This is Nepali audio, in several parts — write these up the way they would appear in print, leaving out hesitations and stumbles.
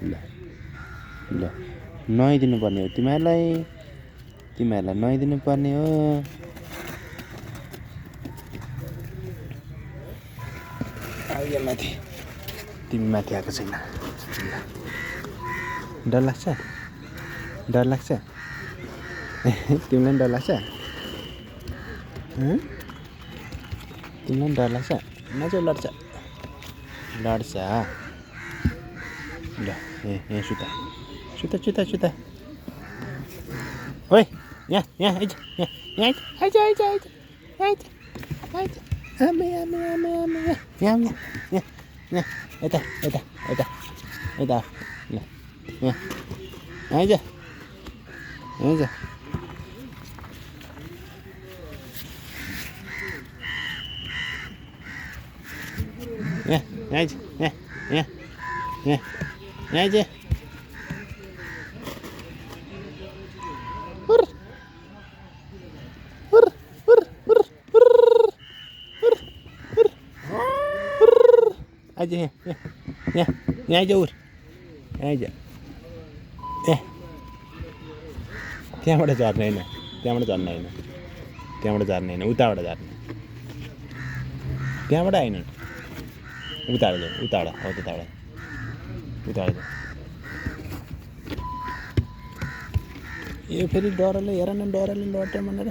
ल ल नुहाइदिनु पर्ने हो तिमीहरूलाई नुहाइदिनु पर्ने हो। आइया माथि तिमी माथि आएको छैन। डर लाग्छ तिमीलाई डर लाग्छ तिमीलाई डर लाग्छ नजाऊ लड्छ ल यहाँ सुत ओइ यहाँ आइज आमे यहाँ यता ल यहाँ आइज आइज यहाँ आइज उर आइज त्यहाँबाट झर्ने होइन उताबाट झर्ने त्यहाँबाट होइन उताबाट यो फेरि डरले हेर न लड्छ भनेर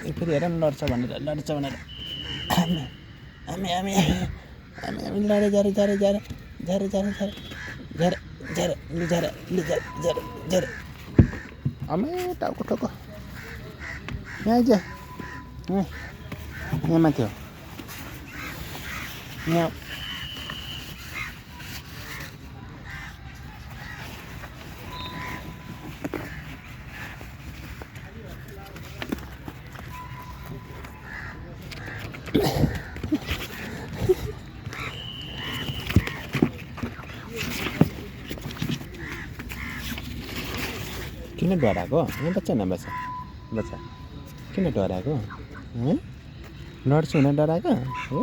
यो फेरि हेर न लड्छ भनेर हामी लडे झरे अमे टाउको ठोको यहाँ आइज यहाँ माथि हो यहाँ किन डराएको यहाँ बच्चा किन डराएको लड्छु भनेर डराएको हो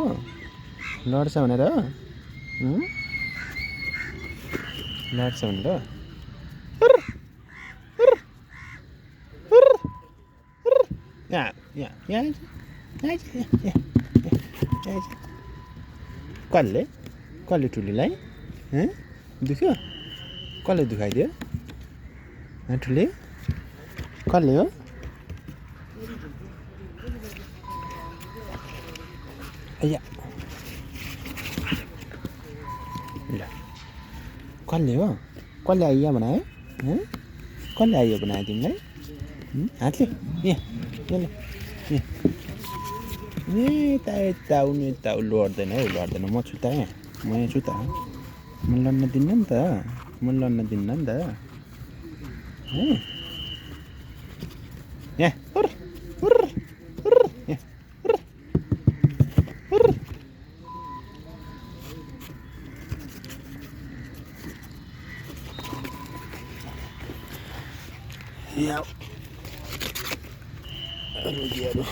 लड्छ भनेर यहाँ कसले ठुलीलाई दुख्यो कसले दुखाइदियो ठुली कसले हो ल कसले आइया बनायो तिमीलाई हातले यता लड्दैन म छु त म यहाँ छु त म लड्न दिन्न नि त यहाँ रुखिहरू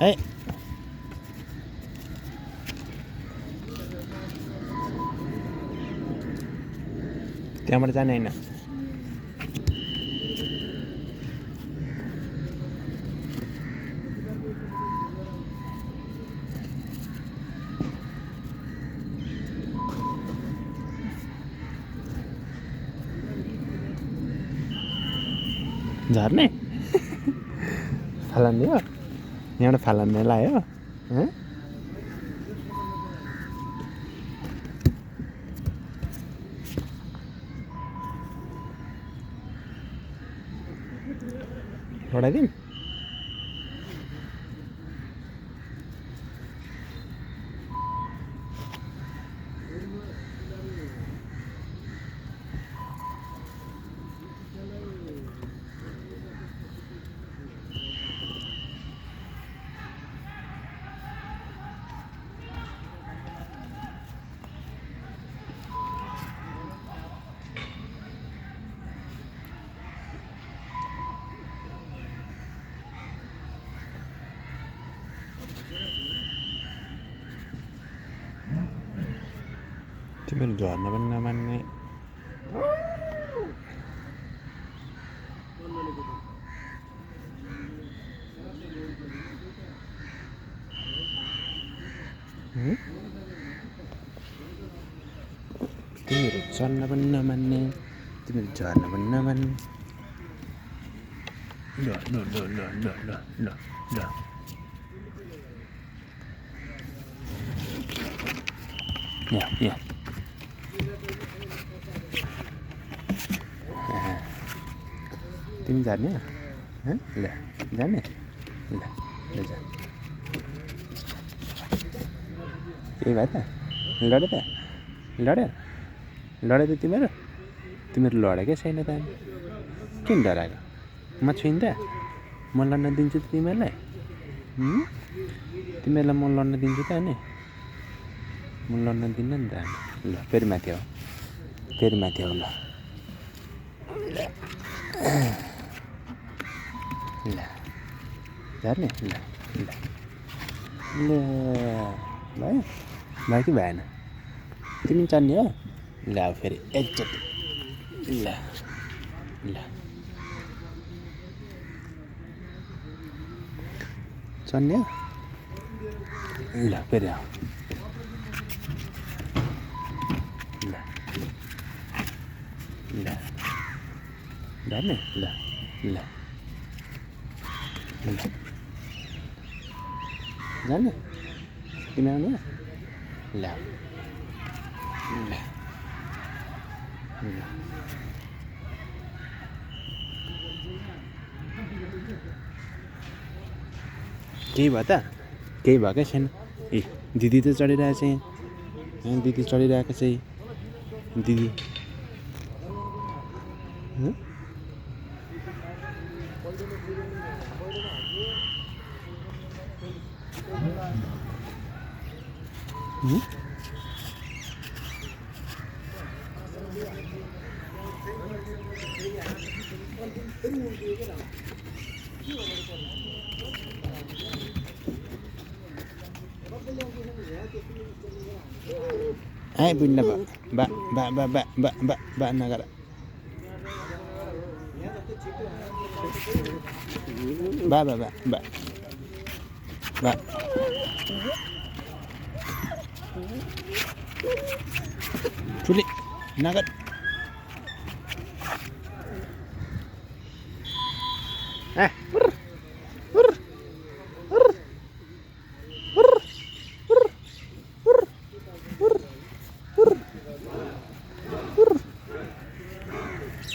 है त्यहाँबाट जाने होइन झर्ने फालान्ने हो यहाँबाट फालान्ने लायो लडाइदिउँ तिमीहरू झर्न पनि नमान्ने तिमीहरू चल्न पनि नमान्ने तिमीहरू झर्न पनि नमान्ने ल ल ल ल ल ल ल ल यहाँ तिमी जाने ल जाने ल ल जा के भयो त लड्यो त लड्यो त तिमीहरू लडेकै छैन त किन डराएको म छुइन् त म लड्न दिन्छु त तिमीहरूलाई तिमीहरूलाई म लड्न दिन्छु त अनि म लड्न दिन्न नि त ल फेरि माथि आऊ ल ल झर्ने ल ल ल भयो भयो कि भएन तिमी चढ्ने हो ल अब फेरि एकचोटि ल ल चढ्ने हो ल फेरि आऊ ल ल झर्ने ल ल ल जाने तिमी आउने ल ल केही भयो त केही भएकै छैन ए दिदी त चढिरहेको छ यहाँ दिदी चढिरहेको छ दिदी Ay, bunda ba nagara. Ba. Chuli, nagat. Ah.